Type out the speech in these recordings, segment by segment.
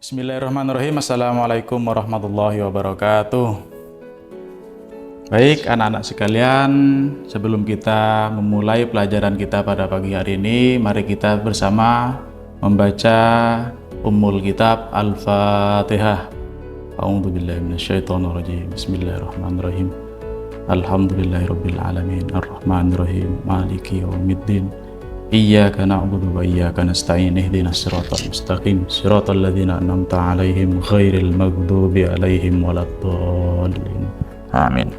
Bismillahirrahmanirrahim. Assalamualaikum warahmatullahi wabarakatuh. Baik anak-anak sekalian, sebelum kita memulai pelajaran kita pada pagi hari ini, mari kita bersama membaca Ummul Kitab Al-Fatihah. A'udzubillahi minasyaitonirrajim. Bismillahirrahmanirrahim. Alhamdulillahirabbil alamin, arrahmanirrahim, maliki yaumiddin. Iyyaka na'budu wa iyyaka nasta'in, ihdinas siratal mustaqim, siratal ladzina an'amta 'alaihim ghairil maghdubi 'alaihim waladdallin. Amin.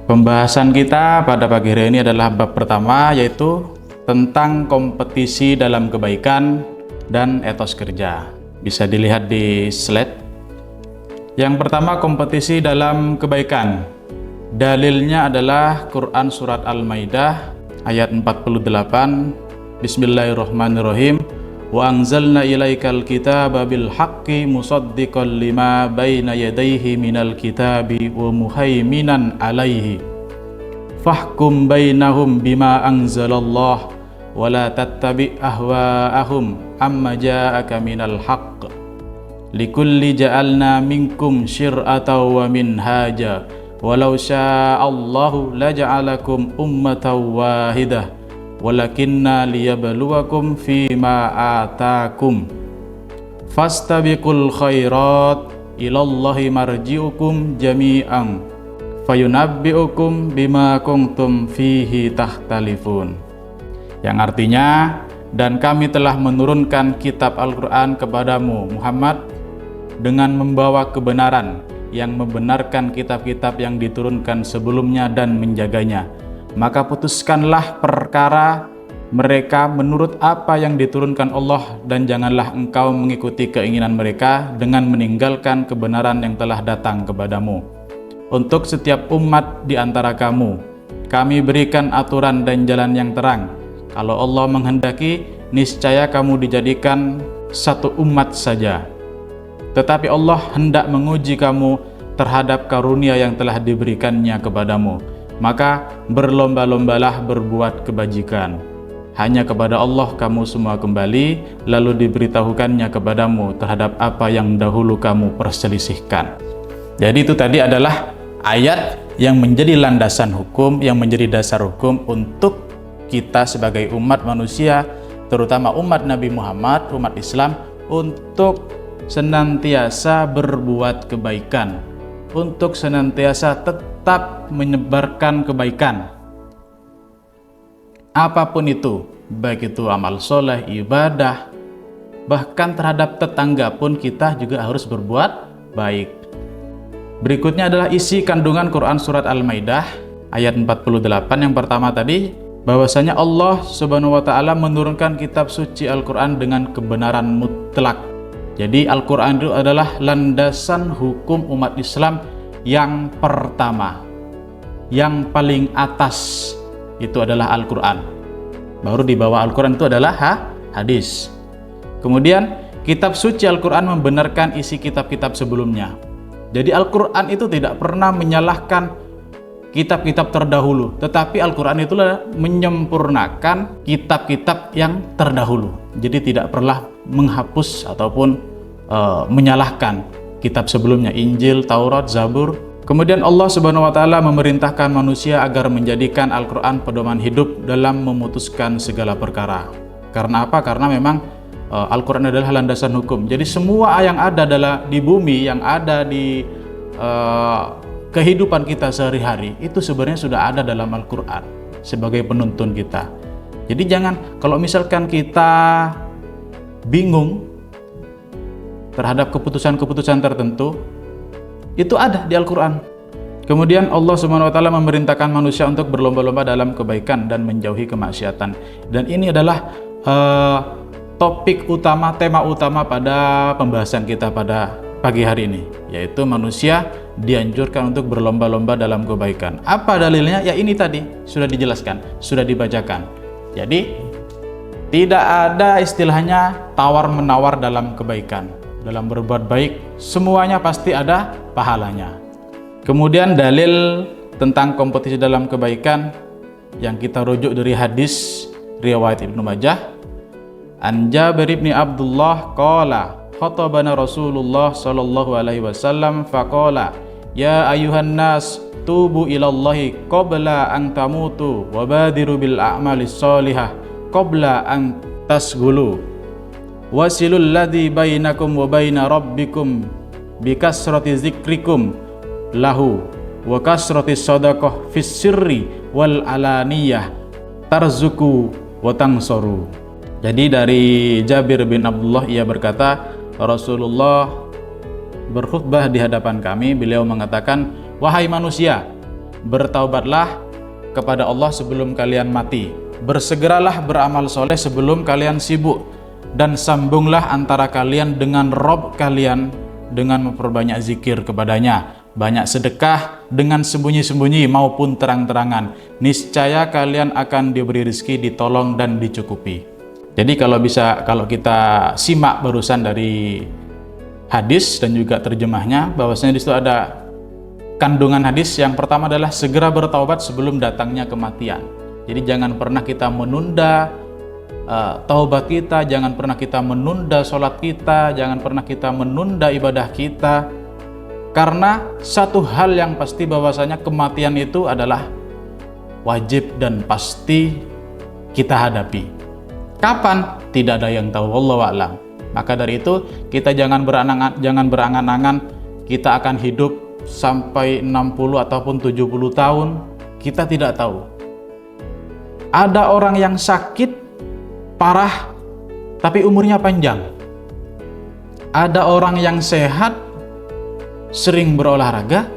Pembahasan kita pada pagi hari ini adalah bab pertama, yaitu tentang kompetisi dalam kebaikan dan etos kerja. Bisa dilihat di slide. Yang pertama, kompetisi dalam kebaikan. Dalilnya adalah Quran Surat Al-Maidah ayat 48. Bismillahirrahmanirrahim. Wa anzalna ilaikal kitaba bil haqqi musaddiqan lima baina yadayhi minal kitabi wa muhaiminan alaihi. Fahkum bainahum bima anzalallah wa la tattabi' ahwa'ahum amma ja'aka minal haqq. Likulli ja'alna minkum syir'atan wa minhaja. Walau sya'allahu laja'alakum ummatan wahidah walakinna liyabluwakum fima atakum fastabiqul khairat ilallahi marji'ukum jami'an fayunabbi'ukum bima kuntum fihi tahtalifun. Yang artinya, dan kami telah menurunkan kitab Al-Quran kepadamu Muhammad dengan membawa kebenaran yang membenarkan kitab-kitab yang diturunkan sebelumnya dan menjaganya. Maka putuskanlah perkara mereka menurut apa yang diturunkan Allah, dan janganlah engkau mengikuti keinginan mereka dengan meninggalkan kebenaran yang telah datang kepadamu. Untuk setiap umat di antara kamu, kami berikan aturan dan jalan yang terang. Kalau Allah menghendaki, niscaya kamu dijadikan satu umat saja. Tetapi Allah hendak menguji kamu terhadap karunia yang telah diberikannya kepadamu. Maka berlomba-lombalah berbuat kebajikan. Hanya kepada Allah kamu semua kembali, lalu diberitahukannya kepadamu terhadap apa yang dahulu kamu perselisihkan. Jadi itu tadi adalah ayat yang menjadi landasan hukum, yang menjadi dasar hukum untuk kita sebagai umat manusia, terutama umat Nabi Muhammad, umat Islam, untuk senantiasa berbuat kebaikan, untuk senantiasa tetap menyebarkan kebaikan. Apapun itu, baik itu amal soleh, ibadah, bahkan terhadap tetangga pun kita juga harus berbuat baik. Berikutnya adalah isi kandungan Quran Surat Al-Maidah ayat 48. Yang pertama tadi, bahwasanya Allah Subhanahu wa Ta'ala menurunkan kitab suci Al-Quran dengan kebenaran mutlak. Jadi Al-Quran itu adalah landasan hukum umat Islam yang pertama, yang paling atas itu adalah Al-Quran. Baru di bawah Al-Quran itu adalah hadis. Kemudian kitab suci Al-Quran membenarkan isi kitab-kitab sebelumnya. Jadi Al-Quran itu tidak pernah menyalahkan kitab-kitab terdahulu, tetapi Al-Quran itulah menyempurnakan kitab-kitab yang terdahulu. Jadi tidak pernah menghapus ataupun menyalahkan kitab sebelumnya, Injil, Taurat, Zabur. Kemudian Allah Subhanahu wa Ta'ala memerintahkan manusia agar menjadikan Al-Quran pedoman hidup dalam memutuskan segala perkara. Karena apa? Karena memang Al-Quran adalah landasan hukum. Jadi semua yang ada di bumi, yang ada di kehidupan kita sehari-hari, itu sebenarnya sudah ada dalam Al-Quran sebagai penuntun kita. Jadi jangan, kalau misalkan kita bingung terhadap keputusan-keputusan tertentu, itu ada di Al-Quran. Kemudian Allah Subhanahu wa Ta'ala memerintahkan manusia untuk berlomba-lomba dalam kebaikan dan menjauhi kemaksiatan. Dan ini adalah topik utama, tema utama pada pembahasan kita pada pagi hari ini, yaitu manusia dianjurkan untuk berlomba-lomba dalam kebaikan. Apa dalilnya? Ya ini tadi sudah dijelaskan, sudah dibacakan. Jadi tidak ada istilahnya tawar-menawar dalam kebaikan. Dalam berbuat baik, semuanya pasti ada pahalanya. Kemudian dalil tentang kompetisi dalam kebaikan yang kita rujuk dari hadis riwayat Ibnu Majah An Jabir bin Abdullah qala khatabana Rasulullah sallallahu alaihi wasallam faqala ya ayuhan nas tubu ilallahi qabla an tamutu wa badiru bil a'malis sholihah qabla an tasghulu wasilul ladzi bainakum wa baina rabbikum bikasrati zikrikum lahu wa kasrati shadaqah fis sirri wal alaniyah tarzuku wa tansoru. Jadi dari Jabir bin Abdullah ia berkata, Rasulullah berkhutbah di hadapan kami, beliau mengatakan, wahai manusia, bertaubatlah kepada Allah sebelum kalian mati, bersegeralah beramal soleh sebelum kalian sibuk, dan sambunglah antara kalian dengan Rabb kalian dengan memperbanyak zikir kepadanya, banyak sedekah dengan sembunyi-sembunyi maupun terang-terangan, niscaya kalian akan diberi rezeki, ditolong dan dicukupi. Jadi kalau kita simak barusan dari hadis dan juga terjemahnya, bahwasanya di situ ada kandungan hadis yang pertama adalah segera bertaubat sebelum datangnya kematian. Jadi jangan pernah kita menunda taubat kita, jangan pernah kita menunda sholat kita, jangan pernah kita menunda ibadah kita, karena satu hal yang pasti bahwasanya kematian itu adalah wajib dan pasti kita hadapi. Kapan? Tidak ada yang tahu, wallahu a'lam. Maka dari itu kita jangan berangan-angan kita akan hidup sampai 60 ataupun 70 tahun. Kita tidak tahu. Ada orang yang sakit parah tapi umurnya panjang. Ada orang yang sehat sering berolahraga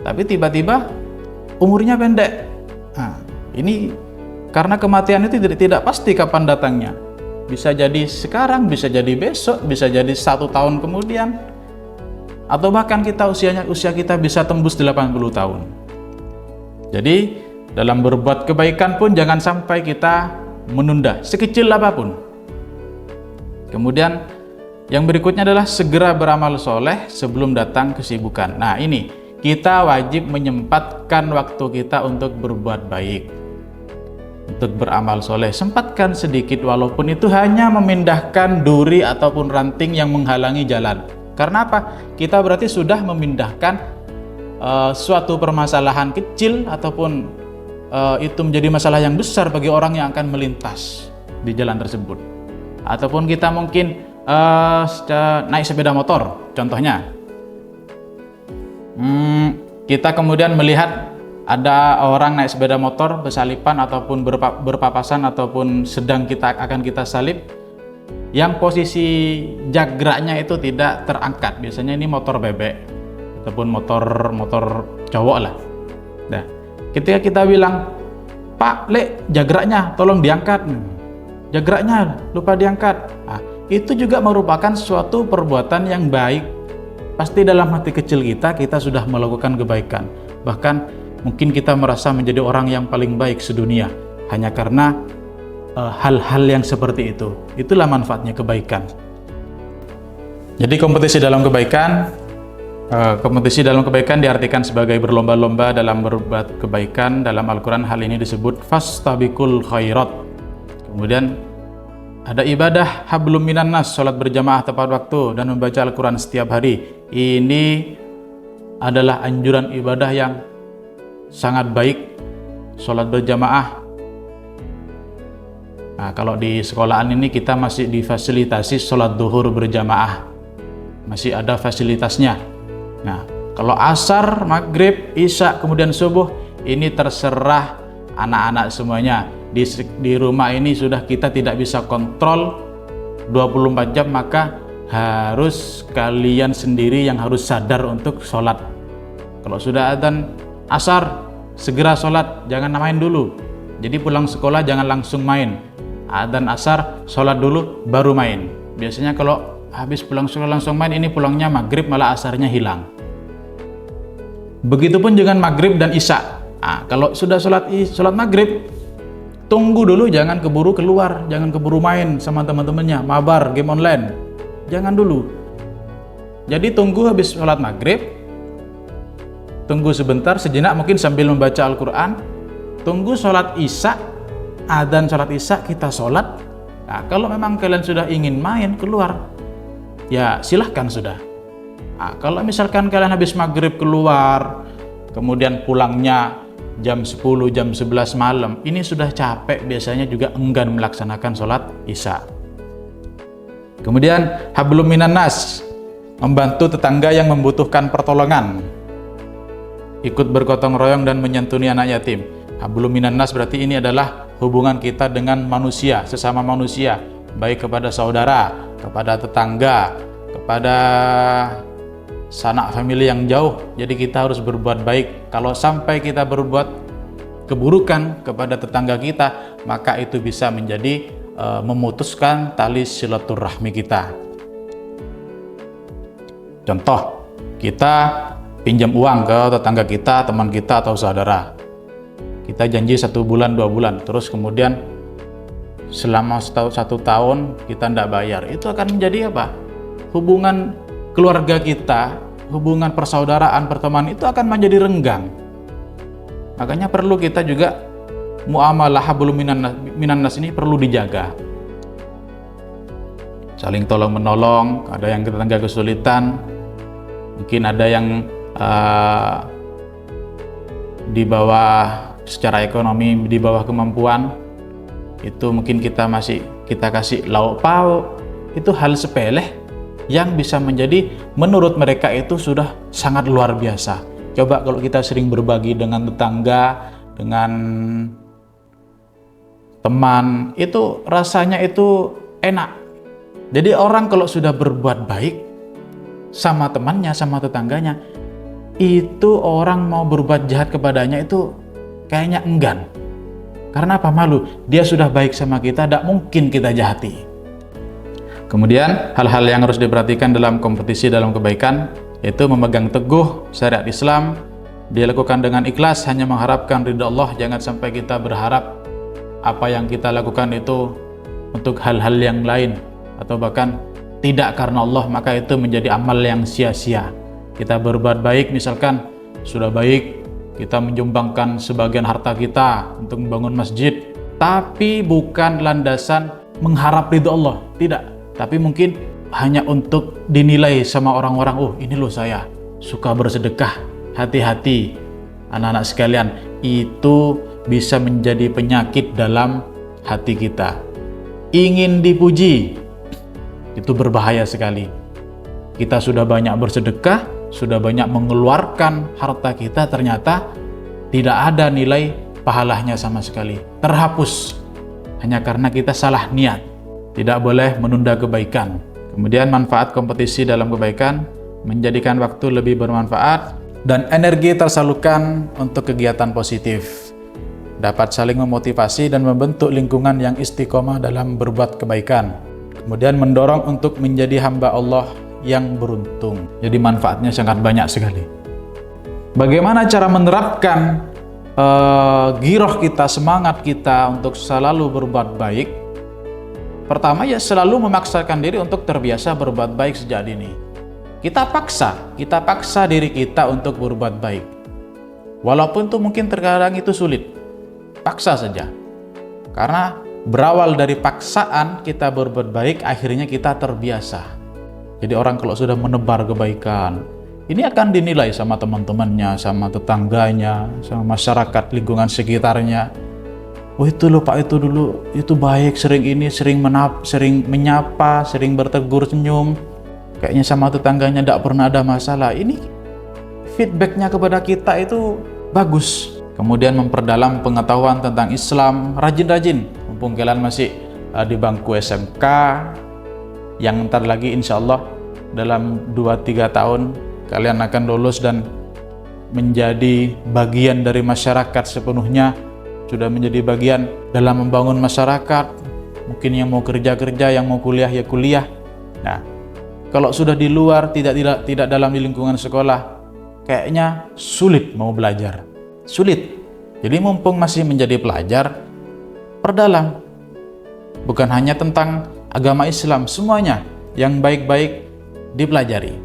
tapi tiba-tiba umurnya pendek. Nah, ini karena kematian itu tidak pasti kapan datangnya. Bisa jadi sekarang, bisa jadi besok, bisa jadi 1 tahun kemudian, atau bahkan usia kita bisa tembus 80 tahun. Jadi dalam berbuat kebaikan pun jangan sampai kita menunda sekecil apapun. Kemudian yang berikutnya adalah segera beramal soleh sebelum datang kesibukan. Nah ini, kita wajib menyempatkan waktu kita untuk berbuat baik, untuk beramal soleh. Sempatkan sedikit, walaupun itu hanya memindahkan duri ataupun ranting yang menghalangi jalan. Karena apa? Kita berarti sudah memindahkan suatu permasalahan kecil ataupun itu menjadi masalah yang besar bagi orang yang akan melintas di jalan tersebut. Ataupun kita mungkin naik sepeda motor, contohnya. Kita kemudian melihat ada orang naik sepeda motor bersalipan ataupun berpapasan ataupun sedang akan kita salib, yang posisi jagraknya itu tidak terangkat. Biasanya ini motor bebek ataupun motor cowok lah. Nah, ketika kita bilang, Pak, jagraknya tolong diangkat, jagraknya lupa diangkat. Nah, itu juga merupakan suatu perbuatan yang baik. Pasti dalam hati kecil kita sudah melakukan kebaikan. Bahkan mungkin kita merasa menjadi orang yang paling baik sedunia hanya karena hal-hal yang seperti itu. Itulah manfaatnya kebaikan. Jadi kompetisi dalam kebaikan diartikan sebagai berlomba-lomba dalam berbuat kebaikan. Dalam Al-Quran hal ini disebut fastabiqul khairat. Kemudian ada ibadah hablum minan nas, sholat berjamaah tepat waktu dan membaca Al-Quran setiap hari. Ini adalah anjuran ibadah yang sangat baik, sholat berjamaah. Nah, kalau di sekolahan ini kita masih difasilitasi sholat duhur berjamaah, masih ada fasilitasnya. Nah, kalau asar, maghrib, isya, kemudian subuh, ini terserah anak-anak semuanya. Di rumah ini sudah kita tidak bisa kontrol 24 jam, maka harus kalian sendiri yang harus sadar untuk sholat. Kalau sudah adzan asar, segera sholat, jangan main dulu. Jadi pulang sekolah jangan langsung main. Adzan asar, sholat dulu, baru main. Biasanya kalau habis pulang sekolah langsung main, ini pulangnya maghrib malah asarnya hilang. Begitupun dengan maghrib dan isya. Nah, kalau sudah sholat maghrib, tunggu dulu, jangan keburu keluar, jangan keburu main sama teman-temannya, mabar, game online. Jangan dulu. Jadi tunggu habis sholat maghrib, tunggu sebentar, sejenak mungkin sambil membaca Al-Quran, tunggu sholat isya, adzan sholat isya, kita sholat. Nah, kalau memang kalian sudah ingin main keluar, ya silahkan sudah. Nah, kalau misalkan kalian habis maghrib keluar, kemudian pulangnya jam 10, jam 11 malam, ini sudah capek, biasanya juga enggan melaksanakan sholat isya. Kemudian hablum minan nas, membantu tetangga yang membutuhkan pertolongan, ikut bergotong royong dan menyantuni anak yatim. Hablum minan nas berarti ini adalah hubungan kita dengan manusia, sesama manusia, baik kepada saudara, kepada tetangga, kepada sanak famili yang jauh. Jadi kita harus berbuat baik. Kalau sampai kita berbuat keburukan kepada tetangga kita, maka itu bisa menjadi memutuskan tali silaturahmi kita. Contoh, kita pinjam uang ke tetangga kita, teman kita atau saudara. Kita janji 1 bulan, 2 bulan, terus kemudian selama 1 tahun kita tidak bayar. Itu akan menjadi apa? Hubungan keluarga kita, hubungan persaudaraan, pertemanan itu akan menjadi renggang. Makanya perlu kita juga muamalah hablum minan nas ini perlu dijaga. Saling tolong menolong, ada yang tetangga kesulitan, mungkin ada yang di bawah secara ekonomi, di bawah kemampuan, itu mungkin kita kasih lauk pauk. Itu hal sepele yang bisa menjadi menurut mereka itu sudah sangat luar biasa. Coba kalau kita sering berbagi dengan tetangga, dengan teman, itu rasanya itu enak. Jadi orang kalau sudah berbuat baik sama temannya, sama tetangganya, itu orang mau berbuat jahat kepadanya itu kayaknya enggan. Karena apa? Malu. Dia sudah baik sama kita, tidak mungkin kita jahati. Kemudian hal-hal yang harus diperhatikan dalam kompetisi dalam kebaikan, yaitu memegang teguh syariat Islam, dilakukan dengan ikhlas, hanya mengharapkan ridha Allah. Jangan sampai kita berharap apa yang kita lakukan itu untuk hal-hal yang lain, atau bahkan tidak karena Allah, maka itu menjadi amal yang sia-sia. Kita berbuat baik, misalkan sudah baik, kita menyumbangkan sebagian harta kita untuk membangun masjid, tapi bukan landasan mengharap ridha Allah, tidak. Tapi mungkin hanya untuk dinilai sama orang-orang, oh ini loh saya suka bersedekah. Hati-hati anak-anak sekalian, itu bisa menjadi penyakit dalam hati kita. Ingin dipuji, itu berbahaya sekali. Kita sudah banyak bersedekah, sudah banyak mengeluarkan harta kita, ternyata tidak ada nilai pahalanya sama sekali. Terhapus hanya karena kita salah niat. Tidak boleh menunda kebaikan. Kemudian manfaat kompetisi dalam kebaikan, menjadikan waktu lebih bermanfaat dan energi tersalurkan untuk kegiatan positif. Dapat saling memotivasi dan membentuk lingkungan yang istiqomah dalam berbuat kebaikan. Kemudian mendorong untuk menjadi hamba Allah yang beruntung. Jadi manfaatnya sangat banyak sekali. Bagaimana cara menerapkan giroh kita, semangat kita untuk selalu berbuat baik? Pertama, ya selalu memaksakan diri untuk terbiasa berbuat baik sejak dini. Kita paksa diri kita untuk berbuat baik. Walaupun itu mungkin terkadang itu sulit. Paksa saja. Karena berawal dari paksaan kita berbuat baik, akhirnya kita terbiasa. Jadi orang kalau sudah menebar kebaikan, ini akan dinilai sama teman-temannya, sama tetangganya, sama masyarakat lingkungan sekitarnya. Oh itu loh Pak, itu dulu, itu baik, sering menyapa, sering bertegur senyum. Kayaknya sama tetangganya tidak pernah ada masalah. Ini feedbacknya kepada kita itu bagus. Kemudian memperdalam pengetahuan tentang Islam, rajin-rajin. Mumpung kalian masih di bangku SMK, yang ntar lagi insya Allah dalam 2-3 tahun kalian akan lulus dan menjadi bagian dari masyarakat sepenuhnya, sudah menjadi bagian dalam membangun masyarakat. Mungkin yang mau kerja-kerja, yang mau kuliah ya kuliah. Nah, kalau sudah di luar, tidak dalam di lingkungan sekolah, kayaknya sulit mau belajar. Sulit. Jadi mumpung masih menjadi pelajar, perdalam. Bukan hanya tentang agama Islam, semuanya yang baik-baik dipelajari.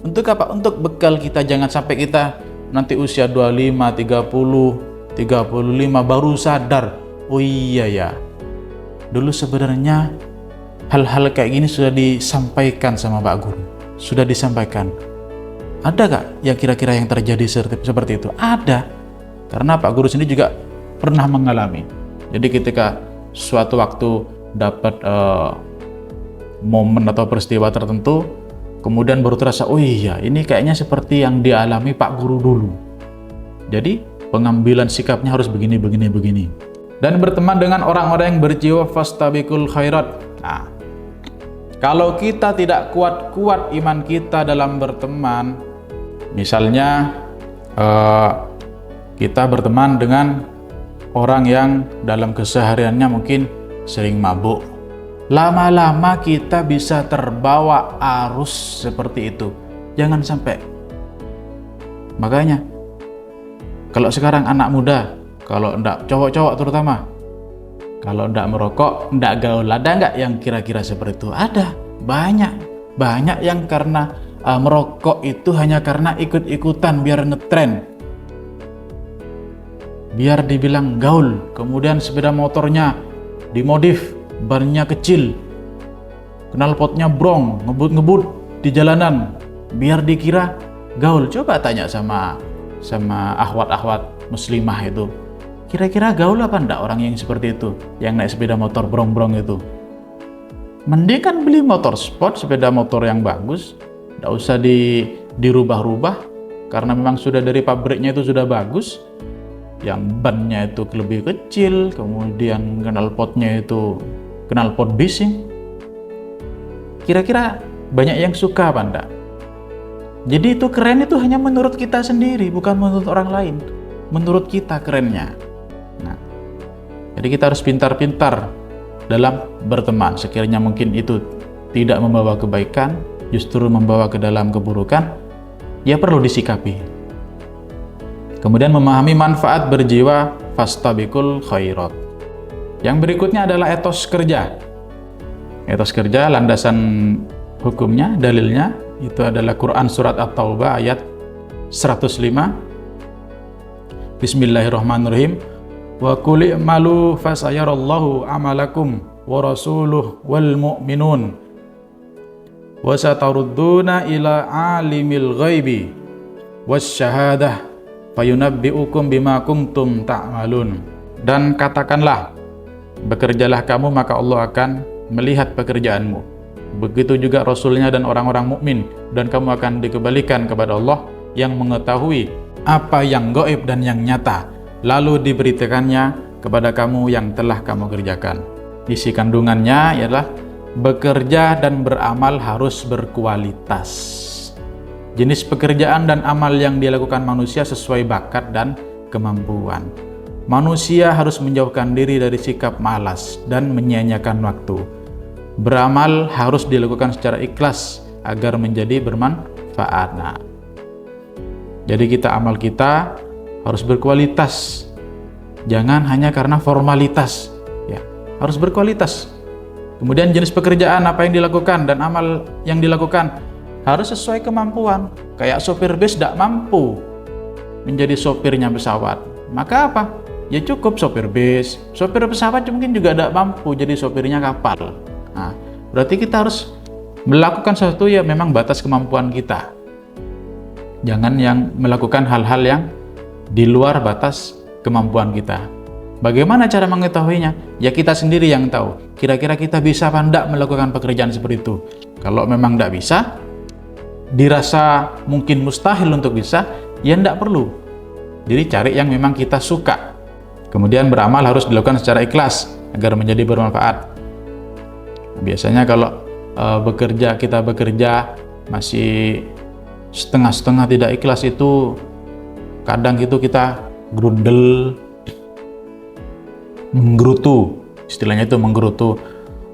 Untuk apa? Untuk bekal kita, jangan sampai kita nanti usia 25, 30, 35 baru sadar, oh iya ya, dulu sebenarnya hal-hal kayak gini sudah disampaikan sama Pak Guru, sudah disampaikan. Ada gak yang kira-kira yang terjadi seperti itu? Ada, karena Pak Guru sendiri juga pernah mengalami. Jadi ketika suatu waktu dapat momen atau peristiwa tertentu, kemudian baru terasa, oh iya, ini kayaknya seperti yang dialami Pak Guru dulu. Jadi pengambilan sikapnya harus begini. Dan berteman dengan orang-orang yang berjiwa fastabiqul khairat. Nah, kalau kita tidak kuat-kuat iman kita dalam berteman, misalnya kita berteman dengan orang yang dalam kesehariannya mungkin sering mabuk, lama-lama kita bisa terbawa arus seperti itu. Jangan sampai. Makanya kalau sekarang anak muda, kalau enggak, cowok-cowok terutama, kalau enggak merokok, enggak gaul, ada enggak yang kira-kira seperti itu? Ada, banyak yang karena merokok itu hanya karena ikut-ikutan biar ngetren, biar dibilang gaul, kemudian sepeda motornya dimodif, bannya kecil, knalpotnya brong, ngebut-ngebut di jalanan, biar dikira gaul. Coba tanya sama akhwat-akhwat muslimah itu, kira-kira gaul apa enggak orang yang seperti itu, yang naik sepeda motor brong-brong itu? Mending kan beli motor sport, sepeda motor yang bagus, enggak usah dirubah-rubah, karena memang sudah dari pabriknya itu sudah bagus, yang bannya itu lebih kecil, kemudian knalpotnya itu knalpot bising. Kira-kira banyak yang suka apa enggak? Jadi itu keren itu hanya menurut kita sendiri, bukan menurut orang lain. Menurut kita kerennya. Nah, jadi kita harus pintar-pintar dalam berteman. Sekiranya mungkin itu tidak membawa kebaikan, justru membawa ke dalam keburukan, ya perlu disikapi. Kemudian memahami manfaat berjiwa fastabiqul khairat. Yang berikutnya adalah etos kerja. Etos kerja, landasan hukumnya, dalilnya itu adalah Quran surat At-Taubah ayat 105. Bismillahirrahmanirrahim. Wa qul i'malu fasayarallahu amalakum wa rasuluhu wal mu'minun wa satarudduna ila alimil ghaibi wasyahadah fayunabbi'ukum bima kuntum ta'malun. Dan katakanlah, bekerjalah kamu maka Allah akan melihat pekerjaanmu. Begitu juga Rasulnya dan orang-orang mukmin, dan kamu akan dikembalikan kepada Allah yang mengetahui apa yang gaib dan yang nyata, lalu diberitakannya kepada kamu yang telah kamu kerjakan. Isi kandungannya ialah bekerja dan beramal harus berkualitas. Jenis pekerjaan dan amal yang dilakukan manusia sesuai bakat dan kemampuan. Manusia harus menjauhkan diri dari sikap malas dan menyia-nyiakan waktu. Beramal harus dilakukan secara ikhlas agar menjadi bermanfaat. Nah, jadi amal kita harus berkualitas. Jangan hanya karena formalitas, ya, harus berkualitas. Kemudian jenis pekerjaan apa yang dilakukan dan amal yang dilakukan harus sesuai kemampuan. Kayak sopir bis tidak mampu menjadi sopirnya pesawat, maka apa? Ya cukup sopir bis. Sopir pesawat mungkin juga tidak mampu jadi sopirnya kapal. Nah, berarti kita harus melakukan sesuatu yang memang batas kemampuan kita. Jangan yang melakukan hal-hal yang di luar batas kemampuan kita. Bagaimana cara mengetahuinya? Ya kita sendiri yang tahu. Kira-kira kita bisa apa enggak melakukan pekerjaan seperti itu. Kalau memang enggak bisa, dirasa mungkin mustahil untuk bisa, ya enggak perlu. Jadi cari yang memang kita suka. Kemudian beramal harus dilakukan secara ikhlas agar menjadi bermanfaat. Biasanya kalau kita bekerja masih setengah-setengah tidak ikhlas, itu kadang itu kita grundel, menggerutu, istilahnya itu menggerutu.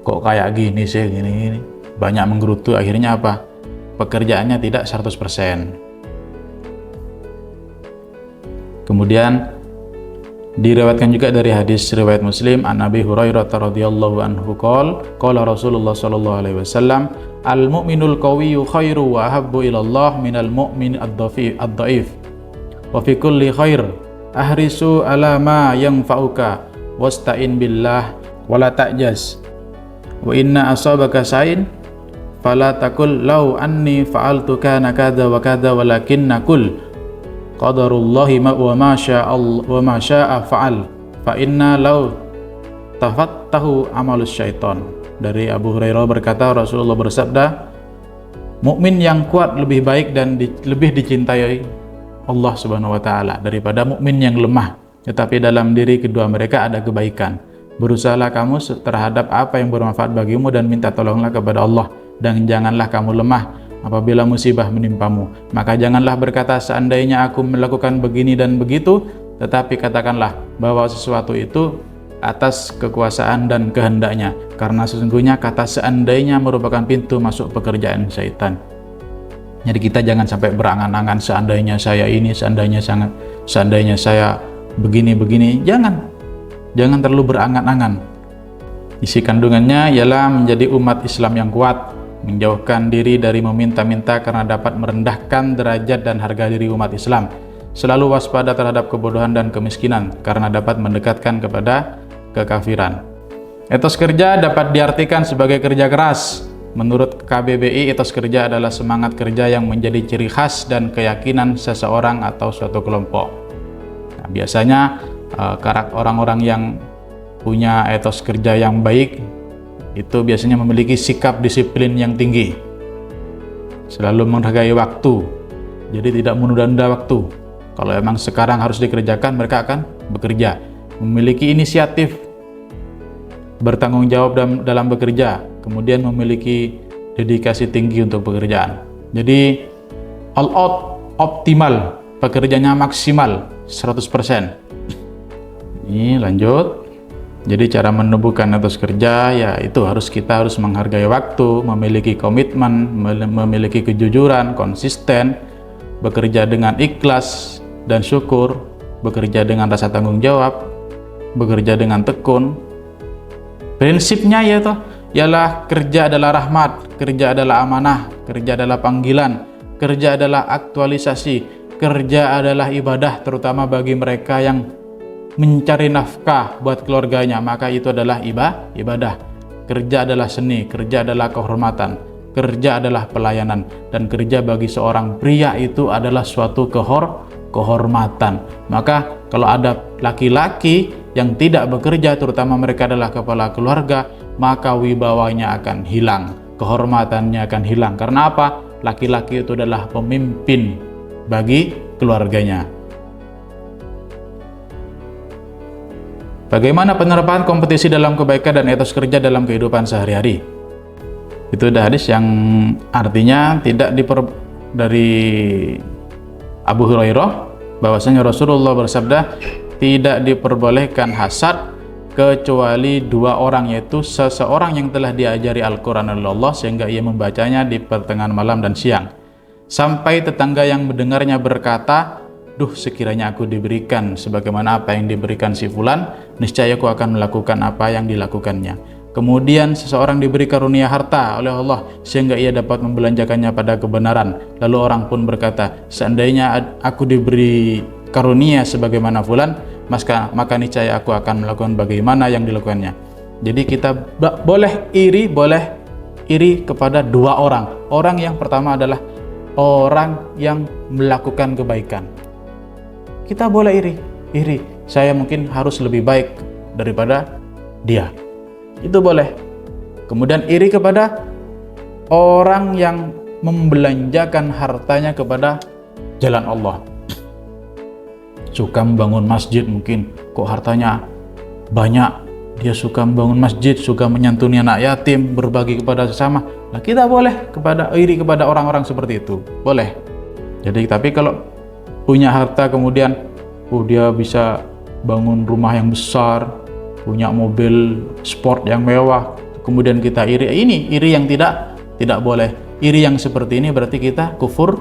Kok kayak gini sih, gini. Banyak menggerutu, akhirnya apa? Pekerjaannya tidak 100%. Kemudian diriwayatkan juga dari hadis riwayat Muslim an Abi Hurairah radhiyallahu anhu qala Rasulullah sallallahu alaihi wasallam al mu'minul qawiyyu khairu wa habbu ila Allah minal mu'min ad-dhaif wa fi kulli khair ahrisu ala ma yanfa'uka wasta'in billah wala ta'jaz. Wa inna asabaka sa'in fala taqul law anni fa'altu kana kadza wa kadza, walakinna qul qadarullahi wa ma syaa fa'al, fa inna law tafattahu amalus syaitan. Dari Abu Hurairah berkata, Rasulullah bersabda, mukmin yang kuat lebih baik dan lebih dicintai Allah Subhanahu wa taala daripada mukmin yang lemah, tetapi dalam diri kedua mereka ada kebaikan. Berusahalah kamu terhadap apa yang bermanfaat bagimu dan minta tolonglah kepada Allah, dan janganlah kamu lemah apabila musibah menimpamu. Maka janganlah berkata seandainya aku melakukan begini dan begitu, tetapi katakanlah bahwa sesuatu itu atas kekuasaan dan kehendaknya, karena sesungguhnya kata seandainya merupakan pintu masuk pekerjaan syaitan. Jadi kita jangan sampai berangan-angan seandainya saya ini, seandainya saya begini-begini. Jangan terlalu berangan-angan. Isi kandungannya ialah menjadi umat Islam yang kuat, menjauhkan diri dari meminta-minta karena dapat merendahkan derajat dan harga diri umat Islam. Selalu waspada terhadap kebodohan dan kemiskinan karena dapat mendekatkan kepada kekafiran. Etos kerja dapat diartikan sebagai kerja keras. Menurut KBBI, etos kerja adalah semangat kerja yang menjadi ciri khas dan keyakinan seseorang atau suatu kelompok. Nah, biasanya orang-orang yang punya etos kerja yang baik itu biasanya memiliki sikap disiplin yang tinggi, selalu menghargai waktu, jadi tidak menunda-nunda waktu. Kalau emang sekarang harus dikerjakan, mereka akan bekerja, memiliki inisiatif, bertanggung jawab dalam bekerja, kemudian memiliki dedikasi tinggi untuk pekerjaan. Jadi all out, optimal, pekerjaannya maksimal 100%. Ini lanjut. Jadi cara menumbuhkan etos kerja ya itu kita harus menghargai waktu, memiliki komitmen, memiliki kejujuran, konsisten, bekerja dengan ikhlas dan syukur, bekerja dengan rasa tanggung jawab, bekerja dengan tekun. Prinsipnya ialah kerja adalah rahmat, kerja adalah amanah, kerja adalah panggilan, kerja adalah aktualisasi, kerja adalah ibadah, terutama bagi mereka yang mencari nafkah buat keluarganya, maka itu adalah ibadah. Kerja adalah seni, kerja adalah kehormatan, kerja adalah pelayanan, dan kerja bagi seorang pria itu adalah suatu kehormatan. Maka kalau ada laki-laki yang tidak bekerja, terutama mereka adalah kepala keluarga, maka wibawanya akan hilang, kehormatannya akan hilang. Karena apa? Laki-laki itu adalah pemimpin bagi keluarganya. Bagaimana penerapan kompetisi dalam kebaikan dan etos kerja dalam kehidupan sehari-hari? Itu ada hadis yang artinya dari Abu Hurairah bahwasanya Rasulullah bersabda, tidak diperbolehkan hasad kecuali dua orang, yaitu seseorang yang telah diajari Al-Quran oleh Allah sehingga ia membacanya di pertengahan malam dan siang, sampai tetangga yang mendengarnya berkata, duh, sekiranya aku diberikan sebagaimana apa yang diberikan si fulan, niscaya aku akan melakukan apa yang dilakukannya. Kemudian seseorang diberi karunia harta oleh Allah sehingga ia dapat membelanjakannya pada kebenaran, lalu orang pun berkata, seandainya aku diberi karunia sebagaimana fulan, maka niscaya aku akan melakukan bagaimana yang dilakukannya. Jadi kita boleh iri kepada dua orang. Orang yang pertama adalah orang yang melakukan kebaikan. Kita boleh iri, saya mungkin harus lebih baik daripada dia, itu boleh. Kemudian iri kepada orang yang membelanjakan hartanya kepada jalan Allah, suka membangun masjid, mungkin kok hartanya banyak, dia suka membangun masjid, suka menyantuni anak yatim, berbagi kepada sesama. Nah, kita boleh iri kepada orang-orang seperti itu, boleh. Jadi tapi kalau punya harta kemudian dia bisa bangun rumah yang besar, punya mobil sport yang mewah, kemudian kita iri, ini iri yang tidak boleh. Iri yang seperti ini berarti kita kufur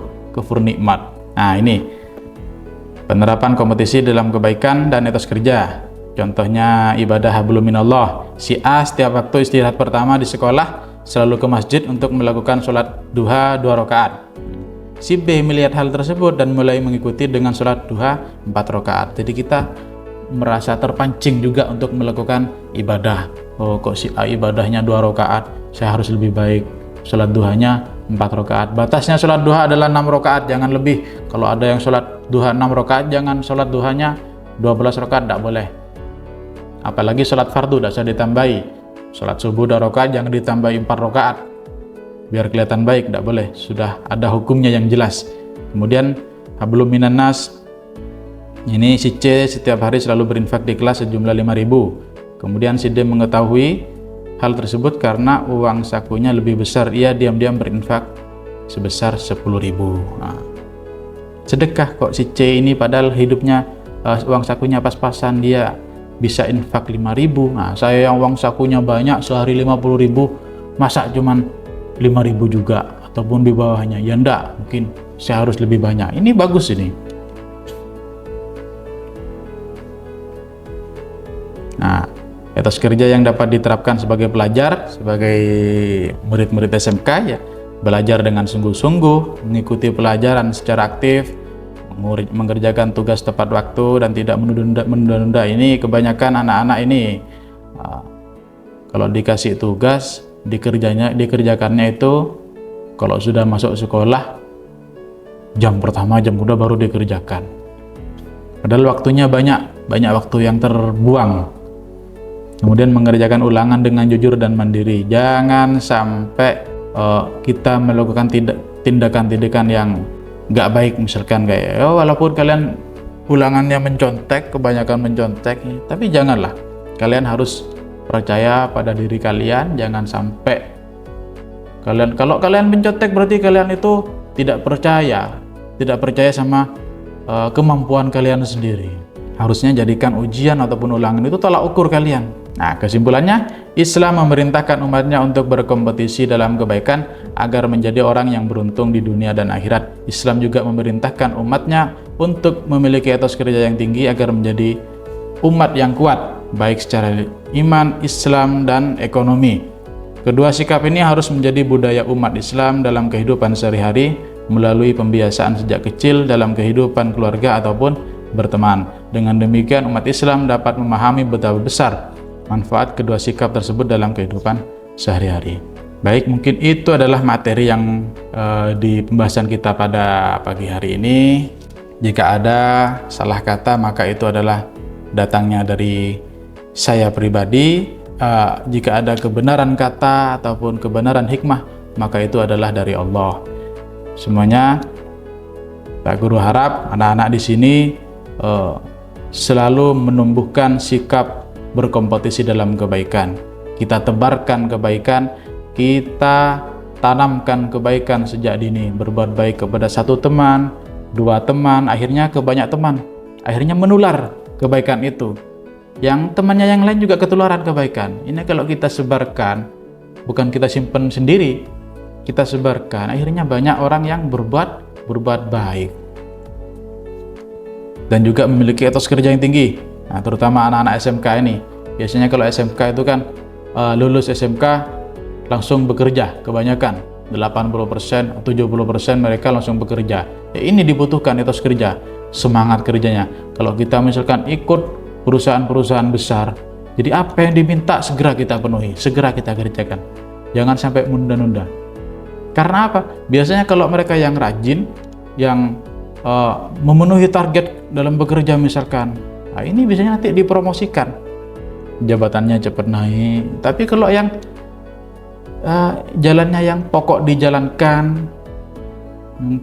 nikmat. Nah, ini penerapan kompetisi dalam kebaikan dan etos kerja. Contohnya ibadah hablum minallah. Si A setiap waktu istirahat pertama di sekolah selalu ke masjid untuk melakukan sholat duha 2 rakaat. Si B melihat hal tersebut dan mulai mengikuti dengan sholat duha 4 rakaat. Jadi kita merasa terpancing juga untuk melakukan ibadah. Oh, kok si A ibadahnya 2 rakaat, saya harus lebih baik. Sholat duhanya 4 rakaat. Batasnya sholat duha adalah 6 rakaat, jangan lebih. Kalau ada yang sholat duha 6 rakaat, jangan sholat duhanya 12 rakaat, tidak boleh. Apalagi sholat fardu, tidak usah ditambahi. Sholat subuh 2 rakaat, jangan ditambahi 4 rakaat. Biar kelihatan baik, tidak boleh. Sudah ada hukumnya yang jelas. Kemudian hablum minan nas. Ini si C setiap hari selalu berinfak di kelas sejumlah 5.000. Kemudian si D mengetahui hal tersebut karena uang sakunya lebih besar. Ia diam-diam berinfak sebesar 10.000. Nah, sedekah kok si C ini padahal hidupnya uang sakunya pas-pasan, dia bisa infak 5.000. Nah, saya yang uang sakunya banyak sehari 50.000, masa cuman 5.000 juga ataupun di bawahnya? Ya enggak, mungkin saya harus lebih banyak. Ini bagus ini. Nah, etos kerja yang dapat diterapkan sebagai pelajar, sebagai murid-murid SMK ya, belajar dengan sungguh-sungguh, mengikuti pelajaran secara aktif, mengerjakan tugas tepat waktu dan tidak menunda-nunda. Ini kebanyakan anak-anak ini kalau dikasih tugas, dikerjakannya itu kalau sudah masuk sekolah jam pertama, jam kedua baru dikerjakan. Padahal waktunya banyak waktu yang terbuang. Kemudian mengerjakan ulangan dengan jujur dan mandiri. Jangan sampai kita melakukan tindakan-tindakan yang nggak baik, misalkan kayak walaupun kalian ulangannya mencontek, kebanyakan mencontek, tapi janganlah. Kalian harus percaya pada diri kalian. Jangan sampai kalau kalian mencontek berarti kalian itu tidak percaya sama kemampuan kalian sendiri. Harusnya jadikan ujian ataupun ulangan itu tolak ukur kalian. Nah, kesimpulannya, Islam memerintahkan umatnya untuk berkompetisi dalam kebaikan agar menjadi orang yang beruntung di dunia dan akhirat. Islam juga memerintahkan umatnya untuk memiliki etos kerja yang tinggi agar menjadi umat yang kuat, baik secara iman, Islam, dan ekonomi. Kedua sikap ini harus menjadi budaya umat Islam dalam kehidupan sehari-hari melalui pembiasaan sejak kecil dalam kehidupan keluarga ataupun berteman. Dengan demikian, umat Islam dapat memahami betapa besar manfaat kedua sikap tersebut dalam kehidupan sehari-hari. Baik, mungkin itu adalah materi yang di pembahasan kita pada pagi hari ini. Jika ada salah kata, maka itu adalah datangnya dari saya pribadi. Jika ada kebenaran kata ataupun kebenaran hikmah, maka itu adalah dari Allah. Semuanya, Pak Guru harap anak-anak di sini selalu menumbuhkan sikap berkompetisi dalam kebaikan. Kita tebarkan kebaikan, kita tanamkan kebaikan sejak dini. Berbuat baik kepada 1 teman, 2 teman, akhirnya ke banyak teman. Akhirnya menular kebaikan itu. Yang temannya yang lain juga ketularan kebaikan. Ini kalau kita sebarkan, bukan kita simpan sendiri, kita sebarkan, akhirnya banyak orang yang berbuat baik. Dan juga memiliki etos kerja yang tinggi. Nah, terutama anak-anak SMK ini. Biasanya kalau SMK itu kan lulus SMK langsung bekerja, kebanyakan 80%, 70% mereka langsung bekerja. Ya, ini dibutuhkan etos kerja, semangat kerjanya. Kalau kita misalkan ikut perusahaan-perusahaan besar, jadi apa yang diminta segera kita penuhi, segera kita kerjakan. Jangan sampai menunda-nunda. Karena apa? Biasanya kalau mereka yang rajin, yang memenuhi target dalam bekerja misalkan, nah ini biasanya nanti dipromosikan, jabatannya cepat naik. Tapi kalau yang jalannya yang pokok dijalankan,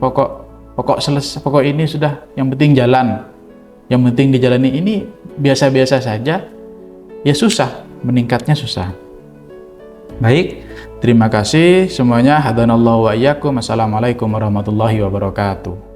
pokok ini sudah, yang penting jalan, yang penting dijalani, ini biasa-biasa saja, ya susah, meningkatnya susah. Baik, terima kasih semuanya. Hadanallahu wa iyyakum. Assalamualaikum warahmatullahi wabarakatuh.